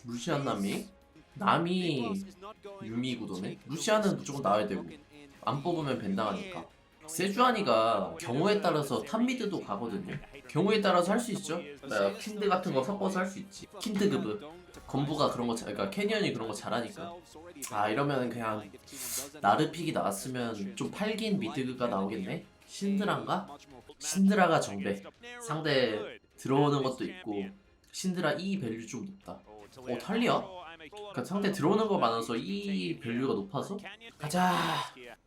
루시안 남이 유미 구도네. 루시안은 무조건 나와야 되고 안 뽑으면 벤당하니까. 세주아니가 경우에 따라서 탑미드도 가거든요. 경우에 따라서 할 수 있죠. 킨드 같은 거 섞어서 할 수 있지. 킨드급은 건부가 그런 거, 그러니까 캐니언이 그런 거 잘하니까. 아 이러면 그냥 나르픽이 나왔으면 좀 팔긴 미드가 나오겠네. 신드라인가? 신드라가 정배. 상대 들어오는 것도 있고 신드라 E 밸류 좀 높다. 탈리야? 그러니까 상대 들어오는 거 많아서 E 밸류가 높아서 가자.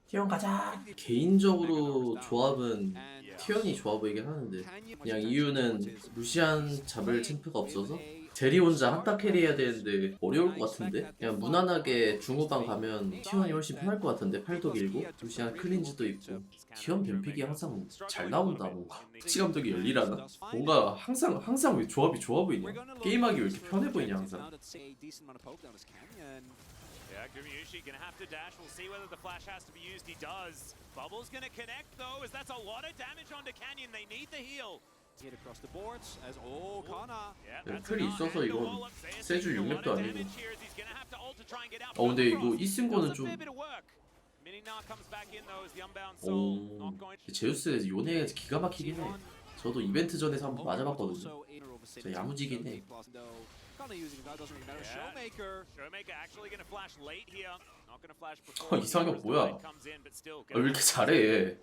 티언 가자. 개인적으로 조합은 티언이 좋아 보이긴 하는데 그냥 이유는 루시안 잡을 챔프가 없어서 제리 혼자 한타 캐리해야 되는데 어려울 것 같은데 그냥 무난하게 중후반 가면 티언이 훨씬 편할 것 같은데 팔도 길고 루시안 클린즈도 있고 티언 뱀픽이 항상 잘 나온다. 뭔가 터치 감독이 열리라나? 뭔가 항상 왜 조합이 좋아 보이냐? 게임하기 왜 이렇게 편해 보이냐 항상. Yeah, Gumayushi gonna have to dash. We'll see whether the flash has to be used. He does. Bubble's gonna connect though, as that's a lot of damage onto Canyon. They need the heal. Hit across the boards as Kana. 풀이 있어서 이건 세주 6렙도 아니고. 근데 이거 이쓴 거는 좀. 제우스 요네 기가 막히긴 해. 저도 이벤트 전에서 한번 맞아봤거든요. 진짜 야무지긴 해. 이상형 뭐야? 왜 이렇게 잘해?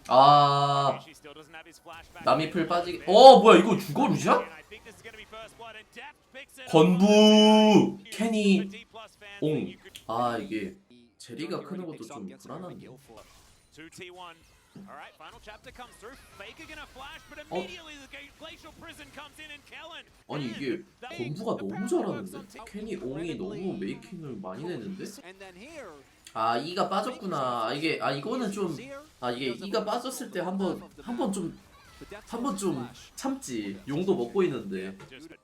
아 남이 풀 빠지기. 뭐야 이거 죽어 루시안? 건부 캐니 옹. 이게 제리가 크는 것도 좀 불안한데. Alright, final chapter comes through. Faker gonna flash, but immediately the glacial prison comes in and Kellen. 아니 이게 건부가 너무 잘하는데? 캐니 옹이 너무 메이킹을 많이 내는데? E가 빠졌구나. 이거는 좀 이게 E가 빠졌을 때 한번 좀 참지. 용도 먹고 있는데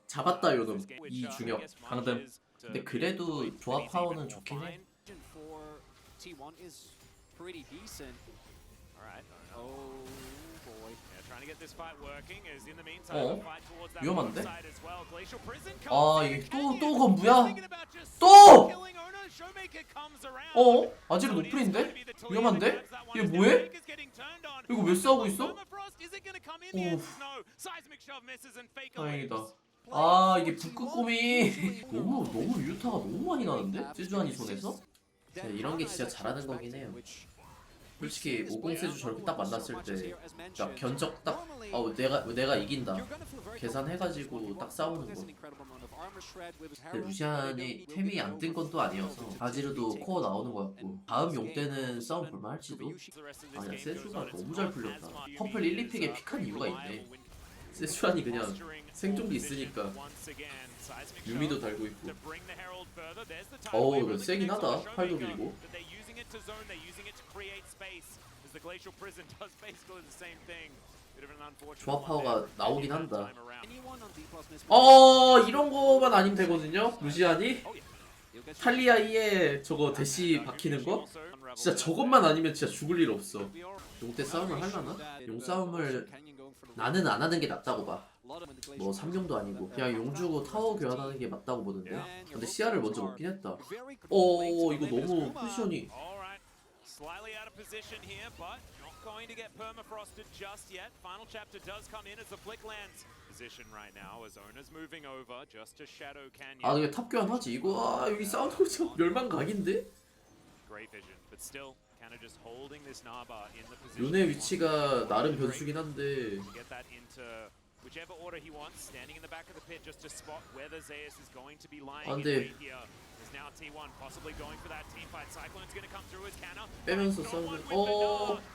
잡았다 요놈. 이 중역 강등. 근데 그래도 조합 파워는 좋긴 해. 위험한데? 이게 또 건부야? 또! 아지르 노플인데? 위험한데? 얘 뭐해? 이거 왜 싸우고 있어? 다행이다. 이게 북극곰이 너무 유타가 너무 많이 나는데? 세주안이 손에서? 이런 게 진짜 잘하는 거긴 해요. 솔직히 50 세주 저렇게 딱 만났을 때 딱 견적 딱 내가 이긴다 계산해가지고 딱 싸우는 거. 근데 루시안이 템이 안 뜬 건 또 아니어서 아지르도 코어 나오는 거 같고 다음 용 때는 싸움 볼만할지도. 야 세주가 너무 잘 풀렸다. 퍼플 1, 2픽에 픽한 이유가 있네. 세주안이 그냥 생존기 있으니까 유미도 달고 있고. 이거 세긴 하다. 팔도 길고. 조합 파워가 나오긴 한다. 이런 거만 아니면 되거든요. 루시안이 탈리아이에 저거 대시 박히는 거? 진짜 저것만 아니면 진짜 죽을 일 없어. 용때 싸움을 하려나? 용 싸움을 나는 안 하는 게 낫다고 봐. 뭐 3용도 아니고 그냥 용 주고 타워 교환하는 게 맞다고 보는데. 근데 시야를 먼저 먹긴 했다. 이거 너무 포지션이. Slightly out of position here, but not going to get permafrosted just yet. Final chapter does come in as the flick lands. Position right now as owners moving over just to Shadow Canyon. 이게 탑 교환하지 이거. 여기 싸우는 거 진짜 멸망각인데? Great vision, but still kind of just holding this Naba in the position. 요네 위치가 나름 변수긴 한데. Get that into whichever order he wants, standing in the back of the pit just to spot whether Zeus is going to be lying in wait here. There's now T1 possibly going for that team fight. Cyclone's going to come through as Canna. 빼면서 싸우는.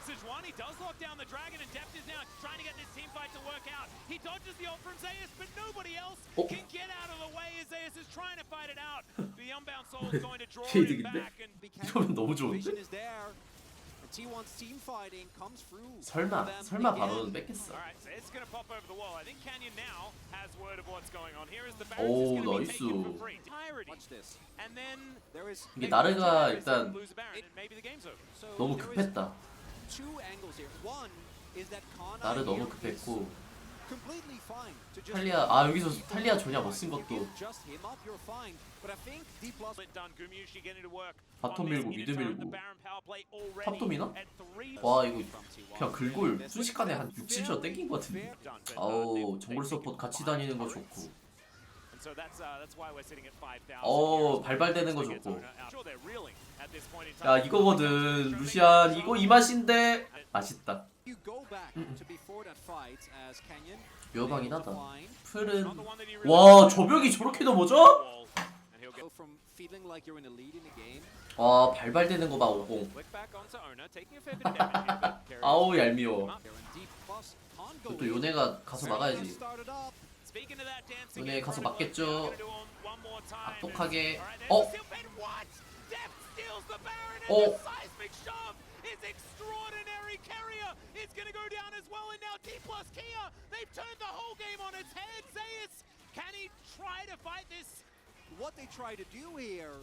Sejuani does lock down the dragon and Deft is now trying to get this team fight to work out. He dodges the ult from Zeus, but nobody else can get out of the way as Zeus is trying to fight it out. The unbound soul is going to draw him back and 이러면 너무 좋은데? 설마 바로는 뺏겠어. 나이스. 이게 나르가 일단 너무 급했다. 나르 너무 급했고 탈리아 아 여기서 탈리아 조냐 못 쓴 것도 바텀 밀고 미드 밀고 탑도 미나? 와 이거 그냥 글골 순식간에 한 60초 땡긴 것 같은데. 아우 정글 서포트 같이 다니는 거 좋고 발발되는 거 좋고. 야 이거거든 루시안 이거 이 맛인데 맛있다. 묘방이긴 하다. 풀은 와 저벽이 저렇게 넘어져? 와 발발되는 거 봐 50. 아우 얄미워. 또 요네가 가서 막아야지. 요네 가서 막겠죠. 악독하게. 어? It's going to go down as well, and now D plus Kia, they've turned the whole game on its head. Zeus, can he try to fight this? What they try to do here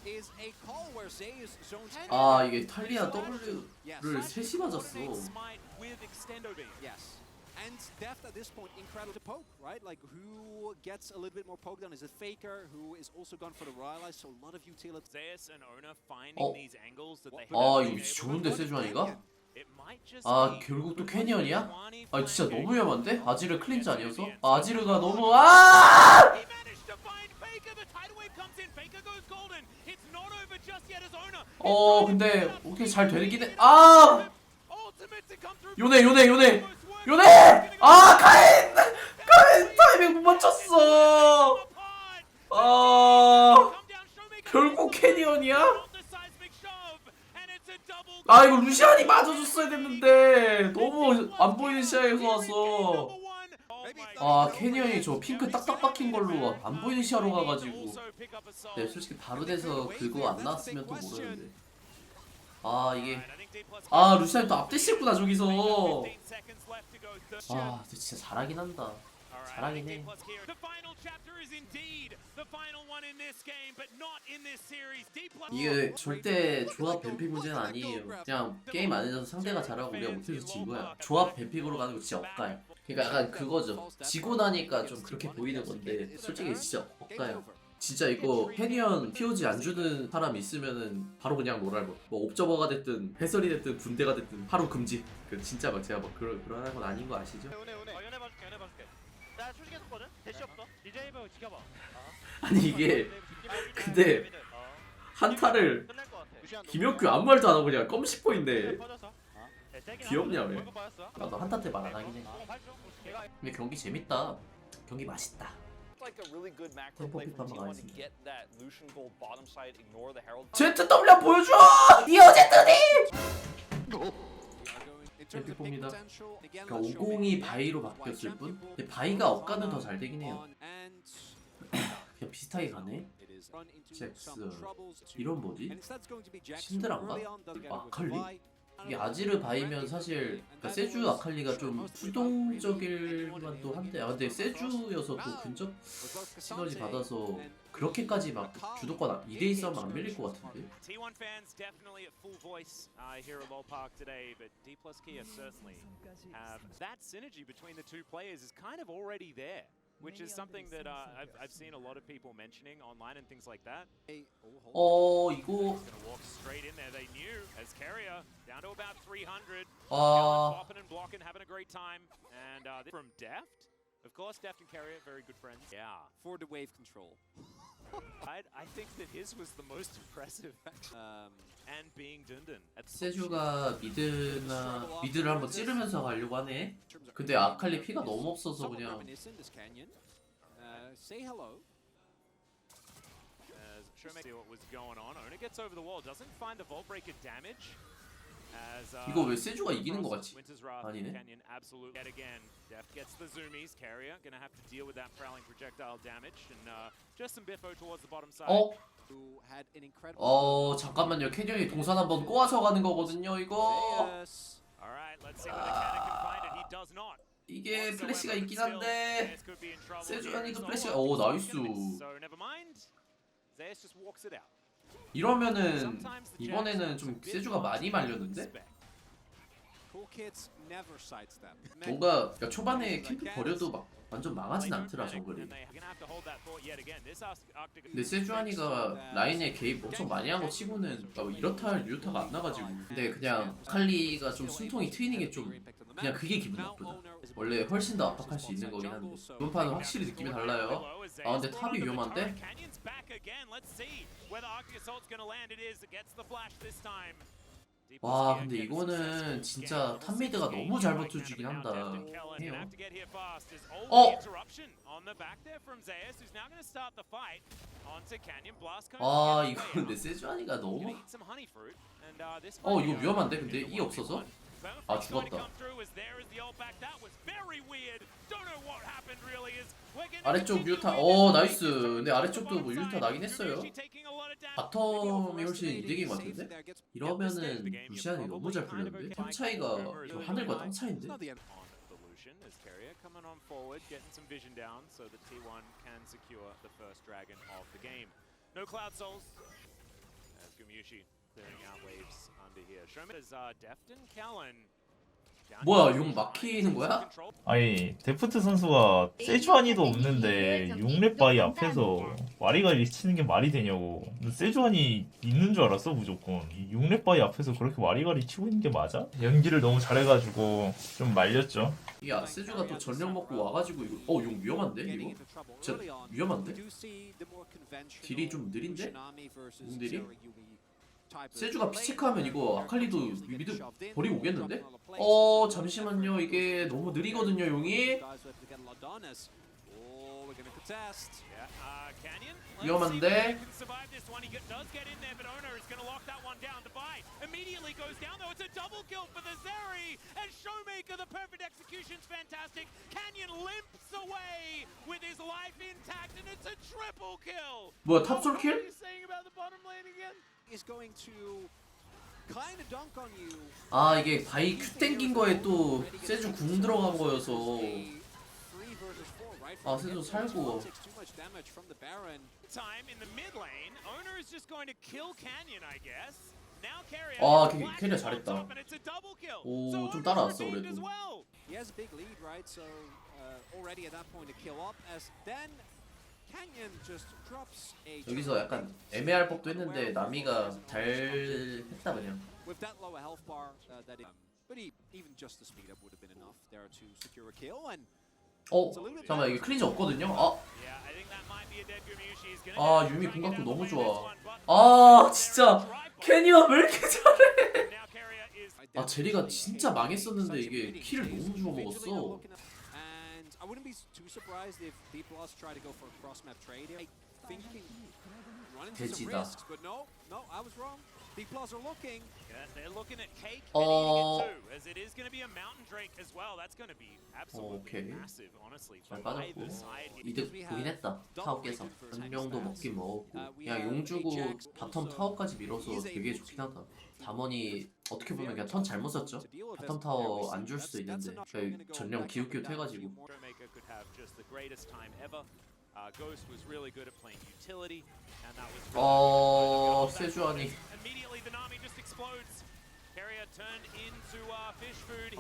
is a call where Zeus zones. 아 이게 탈리아 W를 셋이 맞았어. Yes. And Deft at this point incredible to poke, right? Like who gets a little bit more poke down is a Faker who is also gone for the Rylai, so a lot of utility. Zeus and Ona finding these angles that they 아 이거 좋은데 세주환이가? 아 결국 또 캐니언이야? 아 진짜 너무 위험한데? 아지르 클린즈 아니어서? 아지르가 너무 근데 어떻게 잘 되긴 해. 요네 카인 타이밍 못 맞췄어. 결국 캐니언이야? 아 이거 루시안이 맞아줬어야 됐는데 너무 안 보이는 시야에서 와서. 아 캐니언이 저 핑크 딱딱 박힌 걸로 안 보이는 시야로 가가지고. 네 솔직히 바로 돼서 그거 안 나왔으면 또 모르는데. 이게 루시안이 또 앞대시했구나 저기서. 근데 진짜 잘하긴 한다. 잘하긴 해. 이게 절대 조합 뱀픽 문제는 아니에요. 그냥 게임 안에서 상대가 잘하고 우리가 못해서 진 거야. 조합 뱀픽으로 가는 거 진짜 억가야. 그러니까 약간 그거죠. 지고 나니까 좀 그렇게 보이는 건데 솔직히 진짜 억가야. 진짜 이거 캐니언 POG 안 주는 사람 있으면은 바로 그냥 뭐 옵저버가 됐든 해설이 됐든 군대가 됐든 하루 금지. 그 진짜 막 제가 막 그런 건 아닌 거 아시죠? 연애 봐줄게. 나 솔직히 했었거든? 대시 없어. DJ 해봐 지켜봐. 아니 이게 근데 한타를 김혁규 아무 말도 안 하고 그냥 껌10포인데 귀엽냐 왜? 나도 한타 때 말 안 하긴 해. 근데 경기 재밌다. 경기 맛있다. 템포 픽 한번 가겠습니다. ZW 보여줘! 이어 ZD! 템픽 봅니다. 그러니까 50이 바이로 바뀌었을 뿐? 근데 바이가 업가는 더 잘 되긴 해요. 그냥 비슷하게 가네? 잭스 이런 뭐지? 신드란가? 아칼리? 이게 아지르 바이면 사실 그러니까 세주 아칼리가 좀 수동적일만 또 한데 근데 세주여서 또 근접 시너지 받아서 그렇게까지 막 주도권 2대2 싸움 안 밀릴 것 같은데? T1 fans definitely at full voice here at Lowell Park today, but D plus Kia certainly have that synergy between the two players is kind of already there. Which is something that I've seen a lot of people mentioning online and things like that. 이거 Gonna walk straight in there. They knew as Carrier down to about 300. Popping and blocking, having a great time. And from Deft, of course, Deft and Carrier very good friends. Yeah, for the wave control. I think that his was the most impressive. And being Dundun. 세주가 미드를 한번 찌르면서 가려고 하네. 근데 아칼리 피가 너무 없어서 그냥. Say hello. See what was going on. Ona gets over the wall, doesn't find the Vault Breaker damage. 이거 왜 세주가 이기는 거 같지? 아니네. Yet again, Deft gets the zoomies. Carrier gonna have to deal with that prowling projectile damage and just some biffo towards the bottom side. 잠깐만요. 캐니언이 동산 한번 꼬아서 가는 거거든요. 이거. Alright, let's see whether Cannon can find it. He does not. 이게 플래시가 있긴 한데 세주안이도 플래시가 나이스. So never mind. Zeus just walks it out. 이러면은 이번에는 좀 세주가 많이 말렸는데? toolkits never sidestep. 뭔가 그러니까 초반에 캠프 버려도 막 완전 망하진 않더라 정글이. 근데 세주아니가 라인에 개입 엄청 많이 한 거 치고는 뭐 이렇다 할 유효타가 안 나가지고. 근데 그냥 아칼리가 좀 숨통이 트이는 게 좀 그냥 그게 기분 나쁘다. 원래 훨씬 더 압박할 수 있는 거긴 한데 이번 판은 확실히 느낌이 달라요. 아 근데 탑이 위험한데? 와 근데 이거는 진짜 탑미드가 너무 잘 버텨주긴 한다 해요. 아 이거 근데 세주아니가 너무 이거 위험한데? 근데 이 없어서? 아 죽었다. 아래쪽 유타 나이스. 근데 아래쪽도 뭐 유타 나긴 했어요. 바텀이 훨씬 이득인 것 같은데? 이러면은 루시안이 너무 잘 풀렸는데? 탑 차이가 저 하늘과 땅 차이인데? 뭐야 용 막히는 거야? 아니 데프트 선수가 세주아니도 없는데 6렙 바이 앞에서 와리가리 치는 게 말이 되냐고. 세주아니 있는 줄 알았어 무조건. 6렙 바이 앞에서 그렇게 와리가리 치고 있는 게 맞아? 연기를 너무 잘해가지고 좀 말렸죠. 이 아세주가 또 전력 먹고 와가지고 이거 용 위험한데 이거? 진짜 위험한데? 딜이 좀 느린데? 딜이? 세주가 피체크하면 이거 아칼리도 미드 버리고 오겠는데? 잠시만요 이게 너무 느리거든요 용이. 위험한데? 뭐야 탑솔킬? 아 이게 바이 큐 땡긴 거에 또 세주 궁 들어간 거여서 아 세주 살고. 아 캐리어 잘했다. 오 좀 따라왔어 그래도. 여기서 약간 애매할 법도 했는데 나미가 잘 했다 그냥. 잠깐만 이게 클린저 없거든요? 유미 공각도 너무 좋아. 진짜 캐니언 왜 이렇게 잘해? 제리가 진짜 망했었는데 이게 킬을 너무 주워 먹었어. I wouldn't be too surprised if D Plus try to go for a cross map trade here. Thinking run into some 돼지다. risks, but no, I was wrong. D Plus are looking. They're looking at Cake hitting it too, as it is going to be a Mountain Drake as well. That's going to be absolutely 오케이. massive, honestly. 잘 From 빠졌고 either side here. 이득 보긴 했다. 타워 깨서 한 명도 먹긴 먹었고 그냥 용 주고 바텀 타워까지 밀어서 되게 좋긴 하다. 담원이 어떻게 보면 그냥 턴 잘못 썼죠. 바텀 타워 안 줄 수도 있는데 전령 기웃기웃 해가지고. Showmaker could have just the greatest time ever. Ghost was really good at playing utility, and that was 세주아니. immediately the Nami just explodes. Carrier turned into fish food.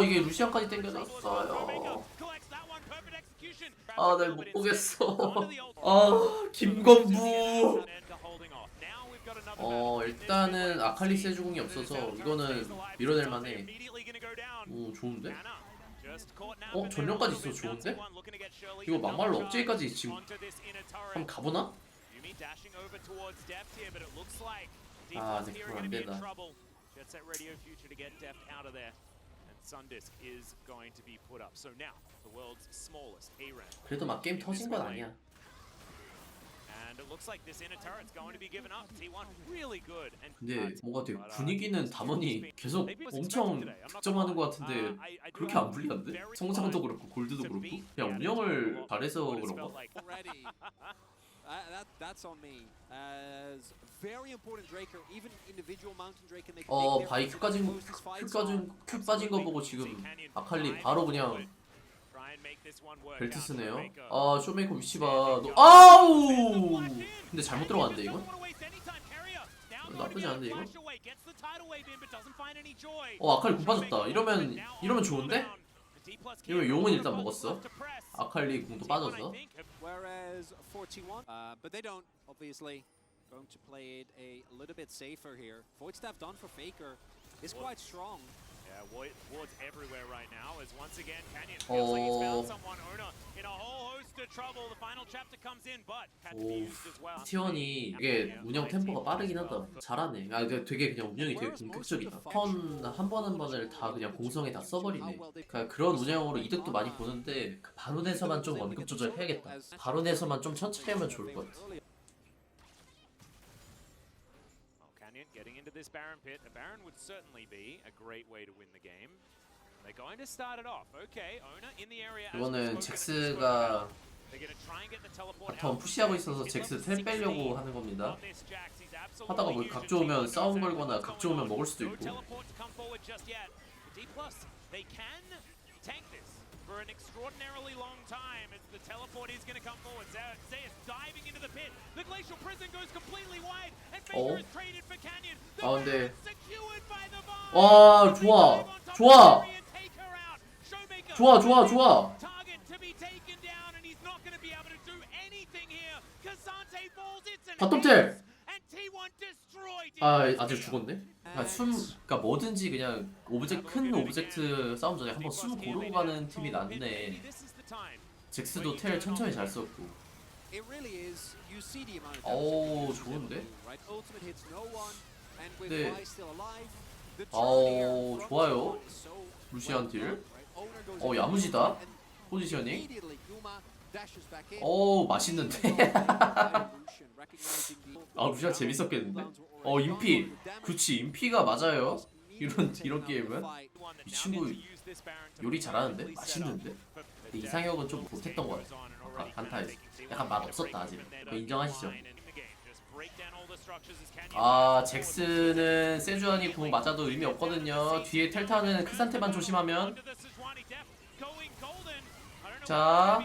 이게 루시안까지 땡겨졌어요. 날 못 보겠어. 김건부. 일단은 아칼리 세주궁이 없어서 이거는 밀어낼 만해. 오 좋은데? 전령까지 있어서 좋은데? 이거 막말로 억제기까지 지금 한번 가보나? 네 그건 안 된다. 그래도 막 게임 터진 건 아니야. 근데 뭔가 되게 분위기는 담원이 계속 엄청 득점하는 것 같은데 그렇게 안 불리한데? 성장도 그렇고 골드도 그렇고 그냥 운영을 잘해서 그런가? That's on me. As very important Draker, even individual Mountain Drake can make 바이 큐 빠진 거 보고 지금 아칼리 바로 그냥 벨트 쓰네요. 쇼메이커 위치 봐. 아우! 근데 잘못 들어갔는데 이건? 나쁘지 않은데 이거? Flash away, gets the tidal wave in, but doesn't find any joy. 아칼리 공 빠졌다. 이러면 좋은데? 이러면 용은 일단 먹었어. 아칼리 공도 빠져서. Whereas 41, but they don't obviously going to play it a little bit safer here. Void staff done for Faker is quite strong. Yeah, Ward's everywhere right now as once again Canyon feels like he's found someone. Ona in a whole host of trouble. The final chapter comes in, but had to be 오, used as well. T1이 이게 운영 템포가 빠르긴 하다. 잘하네. 아, 되게 그냥 운영이 되게 공격적이다. 턴 한 번 한 번을 다 그냥 공성에 다 써버리네. 그러니까 그런 운영으로 이득도 많이 보는데 그 바론에서만 좀 원급 조절해야겠다. 바론에서만 좀 천천히 하면 좋을 것 같아. Canyon getting into this Baron pit. A Baron would certainly be a great way to win the game. They're going to start it off. Okay, Ona in the area. 이거는 잭스가 They're going to try and get the teleport 바텀 out. 푸시하고 있어서 잭스 텔 빼려고 하는 겁니다. 하다가 뭐 각 좋으면 싸움 걸거나 각 좋으면 먹을 수도 있고. They can tank this for an extraordinarily long time as the teleport is going to come forward. Zeus diving into the pit. The glacial prison goes completely wide and Faker is traded for Canyon. The 아, 근데 secured by the Vine. 와, 좋아. 좋아. 좋아, 좋아, 좋아. Target to be taken down and he's not going to be able to do anything here. Kazante falls. It's an 바텀 텔. and T1 destroyed. 아, 아직 죽었네. 그러니까 뭐든지 그냥 큰 오브젝트 싸움 전에 한번 숨 고르고 가는 팀이 낫네. 잭스도 텔 천천히 잘 썼고. It really is. You see the amount of 오, damage 좋은데? right? Ultimate hits no one, and with 네. Vi still alive, the 오, turn here from 좋아요. T1 is so 루시안 딜. right? Owner goes 어, in 야무지다. and 포지셔닝. immediately Yuma dashes back in. 오, 맛있는데. Lucian recognizing the- 아, 루시안 재밌었겠는데? 인피. 그치, 인피가 맞아요. 이런 게임은. 이 친구 요리 잘하는데? 맛있는데? 근데 이상혁은 좀 못했던 것 같아. 아까 한타에서. 약간 맛 없었다, 아직. 그거 인정하시죠? 아, 잭스는 세주안이 궁 맞아도 의미 없거든요. 뒤에 텔타는 크산테만 조심하면. 자,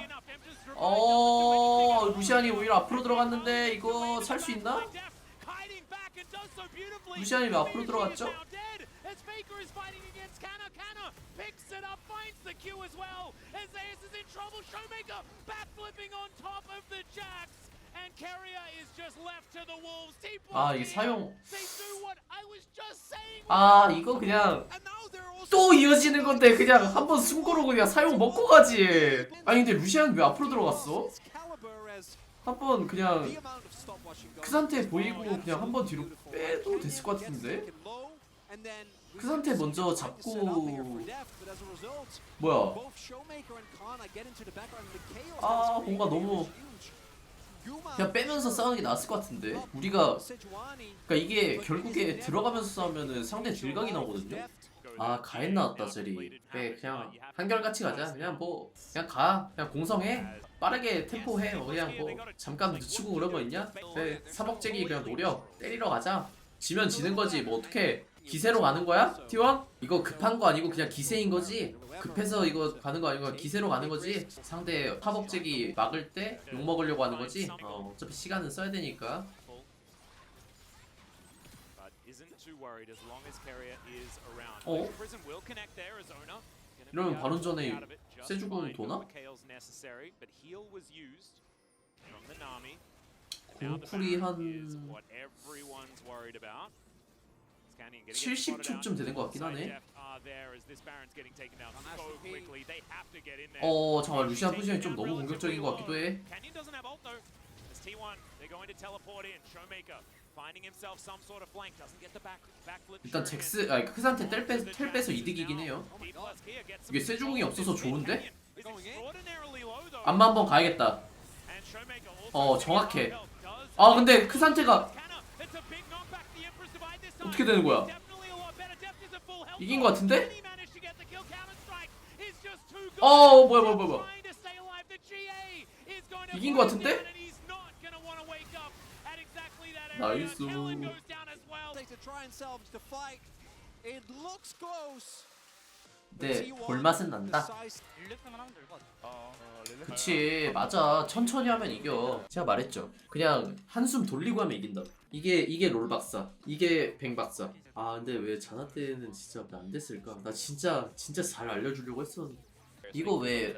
루시안이 오히려 앞으로 들어갔는데 이거 살 수 있나? 루시안이 왜 앞으로 들어갔죠? 아, 이게 사용. 아, 이거 그냥 또 이어지는 건데 그냥 한번 숨고르고 그냥 사용 먹고 가지. 아니 근데 루시안 왜 앞으로 들어갔어? 한번 그냥 그 상태 보이고 그냥 한번 뒤로 빼도 됐을 것 같은데? 그 상태 먼저 잡고 뭐야? 아, 뭔가 너무 그냥 빼면서 싸우는 게 나았을 것 같은데? 우리가 그러니까 이게 결국에 들어가면서 싸우면은 상대 딜각이 나오거든요? 아, 가엔 나왔다 제리. 그래, 그냥 한결같이 가자. 그냥 뭐 그냥 가. 그냥 공성해. 빠르게 템포해. 그냥 뭐 잠깐 늦추고 그런 거 있냐? 그래, 사먹재기 그냥 노려. 때리러 가자. 지면 지는 거지. 뭐 어떻게 기세로 가는 거야? T1? 이거 급한 거 아니고 그냥 기세인 거지? 급해서 이거 가는 거 아니고 기세로 가는 거지? 상대 파벅재기 막을 때 욕 먹으려고 하는 거지? 어차피 시간은 써야 되니까. 이러면 바론 전에 세주공 도나? 공쿨이 한 70초쯤 되는 것 같긴 하네. 잠깐 루시안 포지션이 좀 너무 공격적인 것 같기도 해. 일단 잭스, 크산테 텔 빼서 이득이긴 해요. 이게 세주공이 없어서 좋은데? 안마 한번 가야겠다. 정확해. 아, 근데 크산테가 어떻게 되는 거야? 이긴 것 같은데? 뭐야. 이긴 것 같은데? 나이스. 근데 볼맛은 난다. 릴렉스만 하면 될 것 같아. 그치, 맞아. 천천히 하면 이겨. 제가 말했죠. 그냥 한숨 돌리고 하면 이긴다. 이게 롤박사, 이게 뱅박사. 아 근데 왜 자나 때는 진짜 안 됐을까? 나 진짜 잘 알려주려고 했었는데. 이거 왜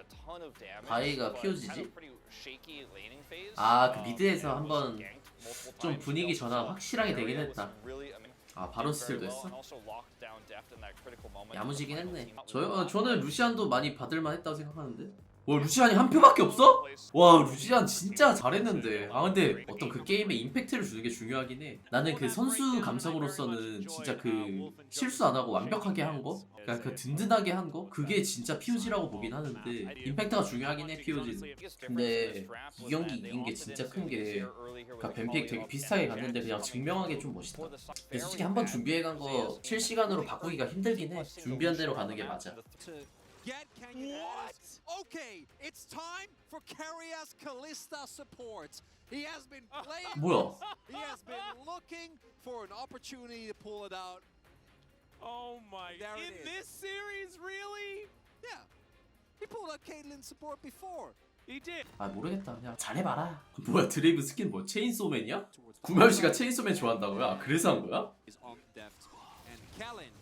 바이가 피오지지? 아, 그 미드에서 한번 좀 분위기 전환 확실하게 되긴 했다. 아, 바론 스틸도 했어? 야무지긴 했네. 저는 루시안도 많이 받을만 했다고 생각하는데. 와, 루시안이 한 표밖에 없어? 와, 루시안 진짜 잘했는데. 아 근데 어떤 그 게임에 임팩트를 주는 게 중요하긴 해. 나는 그 선수 감성으로서는 진짜 그 실수 안 하고 완벽하게 한 거? 그러니까 그 든든하게 한 거? 그게 진짜 POG라고 보긴 하는데 임팩트가 중요하긴 해, POG는. 근데 이 경기 이긴 게 진짜 큰 게 그러니까 뱀픽 되게 비슷하게 갔는데 그냥 증명하기 좀 멋있다. 근데 솔직히 한번 준비해간 거 실시간으로 바꾸기가 힘들긴 해. 준비한 대로 가는 게 맞아. Get Canyon. What? Okay, it's time for Karias Kalista support. He has been playing. 뭐야? He has been looking for an opportunity to pull it out. Oh my! There it In is. this series, really? Yeah, he pulled out Caitlyn support before. He did. 아 모르겠다. 그냥 잘해봐라. 뭐야, 드레이브 스킨 뭐 체인소맨이야? 구멸씨가 체인소맨 좋아한다고요? 아, 그래서 한 거야? Is on deft and Kellen.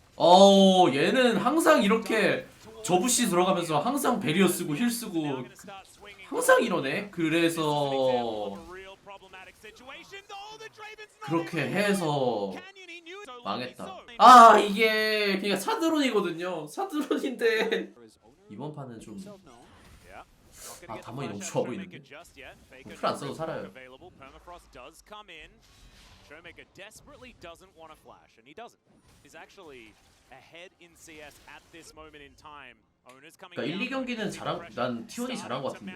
얘는 항상 이렇게 저부시 들어가면서 항상 베리어 쓰고 힐 쓰고 항상 이러네. 그래서 그렇게 해서 망했다. 아 이게 그냥 사드론이거든요. 사드론인데 이번 판은 좀 아, 담원이 너무 좋아 보이는데. 풀 안 써도 살아요. Showmaker desperately doesn't want to flash, and he doesn't. He's actually ahead in CS at this moment in time. Owners coming 그러니까 1, 2경기는 난 T1이 잘한 것 같은데.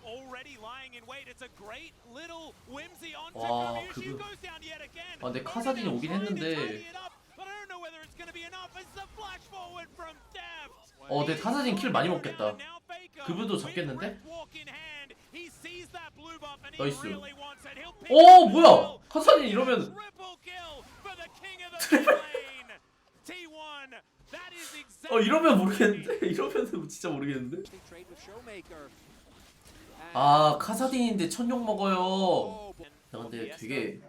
Already lying in wait. It's a great little whimsy on 와, Who 그거. goes down yet again. 아, 근데 카사딘이 오긴 했는데. But I don't know whether it's going to be enough. It's the flash forward from Deft. 근데 카사딘 킬 많이 먹겠다. 그분도 잡겠는데? 나이스. 뭐야? 카사딘 이러면 이러면 모르겠는데? 이러면 진짜 모르겠는데? Trade with Showmaker. 아, 카사딘인데 천욕 먹어요. 야, 근데 되게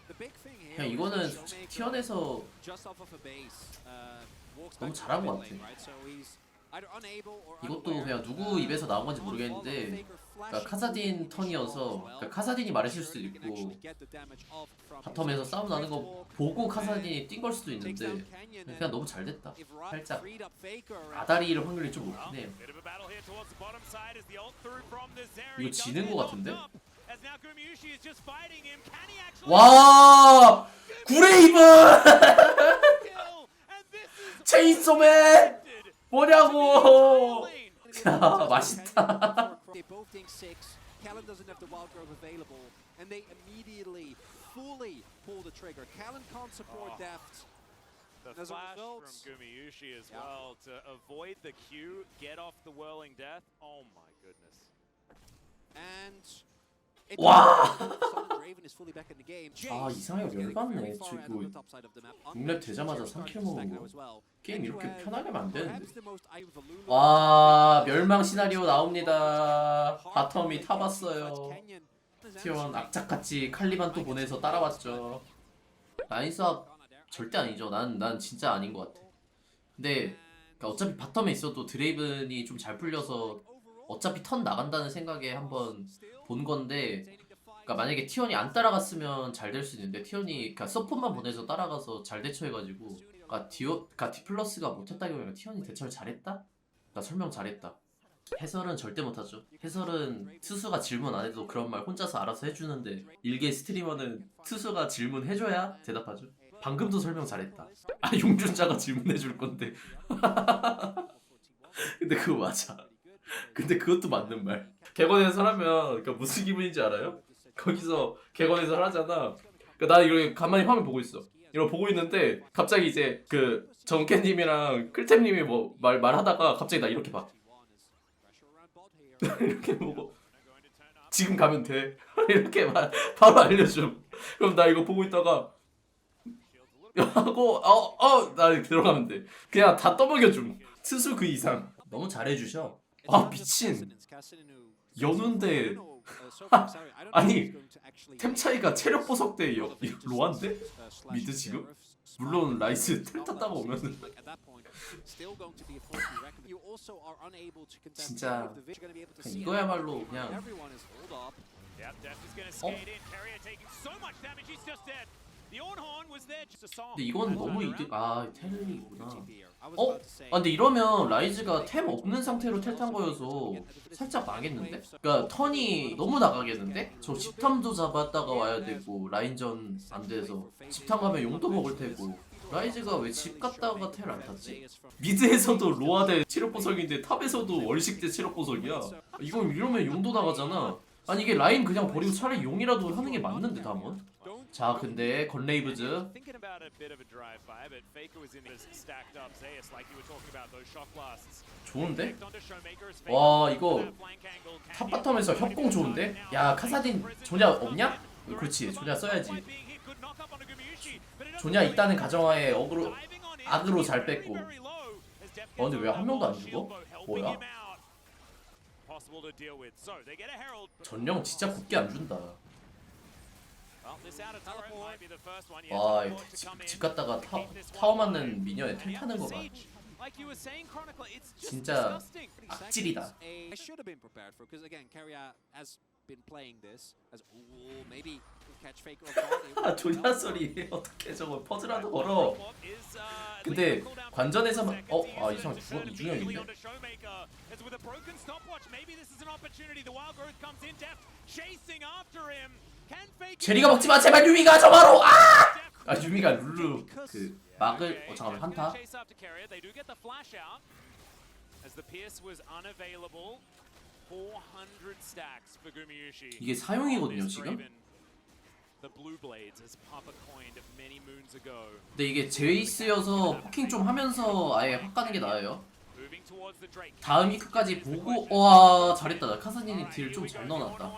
The big thing here. 그냥 is 이거는 that 솔직히 Showmaker T1에서 just off of a base, walks 너무 back to 잘한 the 것 mid 같아. lane, right? So he's either unable or 이것도 unaware. 그냥 누구 입에서 나온 건지 모르겠는데 그러니까 카사딘 턴이어서 그러니까 카사딘이 말했을 수도 있고 바텀에서 싸움 나는 거 보고 카사딘이 뛴 걸 수도 있는데 그냥 너무 잘 됐다. 살짝 아다리일 확률이 좀 높긴 해요. 이거 지는 거 같은데? 와! 구레이븐! 체인소맨! 뭐냐고! 야, 맛있다. They both think 6. Callan doesn't have the wild growth available, and they immediately, fully pull the trigger. Callan can't support Deft. The As a flash result- from Gumayushi as Yeah. well to avoid the Q, get off the whirling death. Oh my goodness. And 와! Solid Raven is fully back in the game. 아, 이상하게 Jace getting 열받네. very far out 지금 on the top side of the map. 육렙 되자마자 3킬 먹은 거. as well. 게임 이렇게 And you 편하게 하면 안 have 되는데. perhaps the most Ivaloon- 와, 멸망 시나리오 나옵니다. 바텀이 타봤어요. T1 악착같이 칼리반 또 보내서 따라왔죠. 라인 수업 절대 아니죠. 난 진짜 아닌 것 같아. 근데 그러니까 어차피 바텀에 있어도 드레이븐이 좀 잘 풀려서 어차피 턴 나간다는 생각에 한번 본 건데, 그러니까 만약에 T1이 안 따라갔으면 잘 될 수 있는데 T1이 그러니까 서폿만 보내서 따라가서 잘 대처해가지고, 그러니까 디플러스가 못했다기보다 T1이 대처를 잘했다? 나 설명 잘했다. 해설은 절대 못하죠. 해설은 투수가 질문 안 해도 그런 말 혼자서 알아서 해주는데 일개 스트리머는 투수가 질문해줘야 대답하죠. 방금도 설명 잘했다. 아, 용준자가 질문해줄 건데. 근데 그거 맞아. 근데 그것도 맞는 말. 객원에서 하면 그러니까 무슨 기분인지 알아요? 거기서 객원에서 하잖아. 그러니까 나 이렇게 가만히 화면 보고 있어. 이거 보고 있는데 갑자기 이제 그 정캔님이랑 클템님이 뭐 말하다가 갑자기 나 이렇게 봐. 이렇게 보고 지금 가면 돼. 이렇게 바로 알려줌. 그럼 나 이거 보고 있다가 하고 나 들어가면 돼. 그냥 다 떠먹여줌. 투수 그 이상. 너무 잘해주셔. 아 미친. 연운데 아니, 템 차이가 체력 보석 대 로한데? 미드 지금? 물론 라이스 텔 탔다가 오면은 진짜 그냥 이거야말로 그냥 Yep, Deft is gonna 어? skate in. Carrier taking so much damage, he's just dead. The Ornhorn was there just a song. 근데 이건 너무 이득. 아 텔이구나. 근데 이러면 라이즈가 템 없는 상태로 텔 탄 거여서 살짝 망했는데? 그니까 턴이 너무 나가겠는데? 저 집탐도 잡았다가 와야 되고 라인전 안 돼서 집탐 가면 용도 먹을 테고 라이즈가 왜 집 갔다가 텔 안 탔지? 미드에서도 로아 대 체력 보석인데 탑에서도 월식 대 체력 보석이야. 이건 이러면 용도 나가잖아. 아니 이게 라인 그냥 버리고 차라리 용이라도 하는 게 맞는데 담은? 자 근데 건레이브즈 Thinking about a bit of a drive-by, but Faker was in this stacked up Zeus like you were talking about those shock blasts. 좋은데? Onto Showmaker as 와 Faker 이거 that flank angle. 탑바텀에서 협공 좋은데? 야 카사딘 조냐 없냐? 그렇지 조냐 써야지. 조냐 있다는 가정하에 악으로 잘 뺐고. 근데 왜 한 명도 안 죽어? 뭐야? 전령 진짜 곱게 안 준다. 와 집 갔다가 타워 맞는 미녀에 텔 타는 거 봐. 진짜 악질이다. I should have been prepared for because again, Carrier has been playing this as maybe catch Faker off guard. 아 조냐 소리 어떻게 저거 퍼즐라도 걸어. 근데 관전에서만 이상 이중형인데? 제리가 먹지마 제발 유미가 저마로 아 유미가 룰루 그 막을 잠깐만 한타. 이게 사용이거든요 지금. 근데 이게 제이스여서 포킹 좀 하면서 아예 확 가는 게 나아요. 다음 히크까지 보고 와 잘했다. 나 카사딘이 딜 좀 잘 넣어놨다.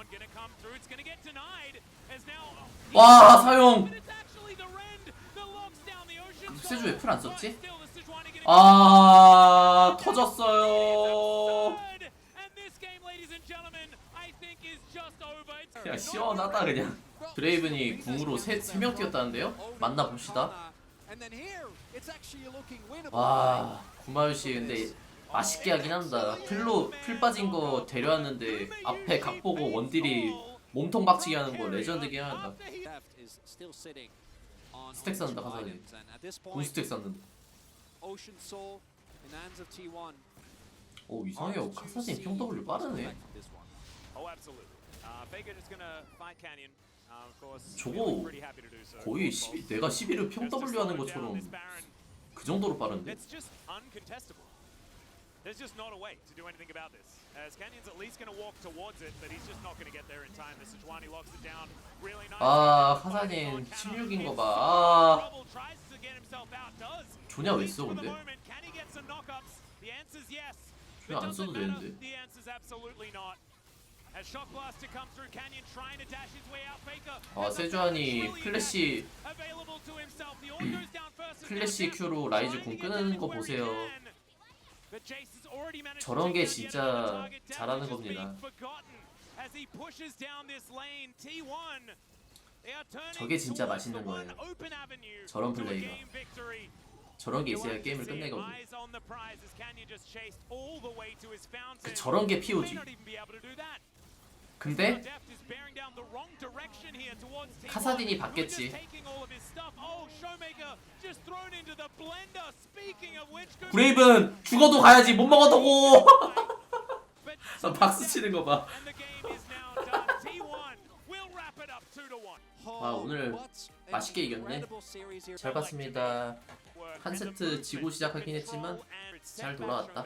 와 사용. 세주 왜 풀 안 썼지? 아 터졌어요. 그냥 시원하다 그냥. 드레이븐이 궁으로 3명 뛰었다는데요? 만나봅시다. 와 구마유씨 근데 맛있게 하긴 한다. 풀 빠진 거 데려왔는데 앞에 각 보고 원딜이 몸통 박치기 하는 거 레전드긴 하다. 스택 쌓는다 카사딘. 공스택 쌓는다. 오 이상해요. 카사딘 평W 빠르네. 저거 거의 12, 내가 11을 평W 하는 것처럼 그 정도로 빠른데? There's just not a way to do anything about this. As Canyon's at least going to walk towards it, but he's just not going to get there in time. This is Sejuani locks it down really nice. 카사딘 16인 거 봐. Tries to get himself out, does. 조냐 왜 써 근데? Can he get some knockups? The answer's yes. 조냐 안 써도 되는데. The answer's absolutely not. As shock blast to come through, Canyon trying to dash his way out. Faker. 세주안이 플래시 Available to himself. The all goes down first. 플래시 Q로 라이즈 공 끄는 거 보세요. 저런 게 진짜 잘하는 겁니다. 저게 진짜 맛있는 거예요. 저런 플레이가. 저런 게 있어야 게임을 끝내거든. 저런 게 POG. 근데 카사딘이 받겠지. 브레이븐 죽어도 가야지. 못 먹어도고. 박수 치는 거 봐. 아 오늘 맛있게 이겼네. 잘 봤습니다. 한 세트 지고 시작하긴 했지만 잘 돌아왔다.